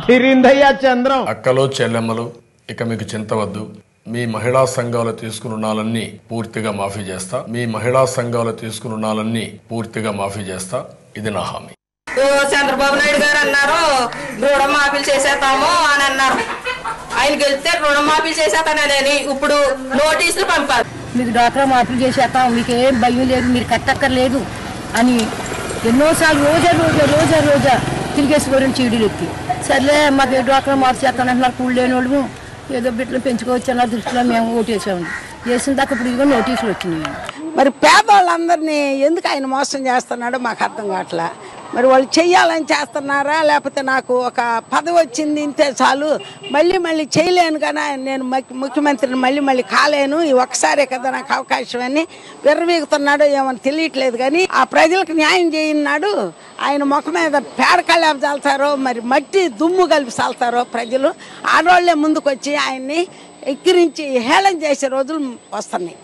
ధిరిందయ్యా చంద్రం. అక్కలు చెల్లెమ్మలు, ఇక మీకు చింతవద్దు. మీ మహిళా సంఘాలు తీసుకున్న రుణాలన్నీ పూర్తిగా మాఫీ చేస్తా. మీ మహిళా సంఘాలు తీసుకున్న రుణాలన్నీ పూర్తిగా మాఫీ చేస్తా. ఇది నా హామీ. చంద్రబాబు నాయుడు గారు అన్నారు రుణమాఫీలు చేసేస్తాము అని అన్నారు. ఆయన గెలిస్తే రుణమాఫీలు చేసేస్తానని ఇప్పుడు నోటీసులు పంపారు. మీకు డ్వాక్రా మాఫీలు చేసేస్తాం, మీకు ఏం భయం లేదు, మీరు కట్టక్కర్లేదు అని ఎన్నోసార్లు రోజా తిరిగేసుకోవడం చీడీలు ఎత్తి. సర్లే మాకు డ్వాక్రా మాఫీ చేస్తానంటున్నారు, కూలి లేని వాళ్ళు ఏదో బిడ్డలు పెంచుకోవచ్చు అన్న దృష్టిలో మేము ఓటేసాము. చేసిన దాకా ఇప్పుడు ఇదిగో నోటీసులు వచ్చినాయి. మరి పేదవాళ్ళందరినీ ఎందుకు ఆయన మోసం చేస్తున్నాడో మాకు అర్థం కావట్లే. మరి వాళ్ళు చెయ్యాలని చేస్తున్నారా, లేకపోతే నాకు ఒక పదవి వచ్చింది ఇంతే చాలు మళ్ళీ చేయలేను కానీ నేను ముఖ్యమంత్రిని మళ్ళీ కాలేను, ఈ ఒక్కసారే కదా నాకు అవకాశం అని విర్రవీగుతున్నాడో ఏమని తెలియట్లేదు. కానీ ఆ ప్రజలకు న్యాయం చేయన్నాడు. ఆయన ముఖం మీద పేడకళ్ళ చల్తారో మరి మట్టి దుమ్ము కలిపి చల్తారో ప్రజలు, ఆడవాళ్లే ముందుకు వచ్చి ఆయన్ని ఎక్కిరించి హేళన చేసే రోజులు వస్తున్నాయి.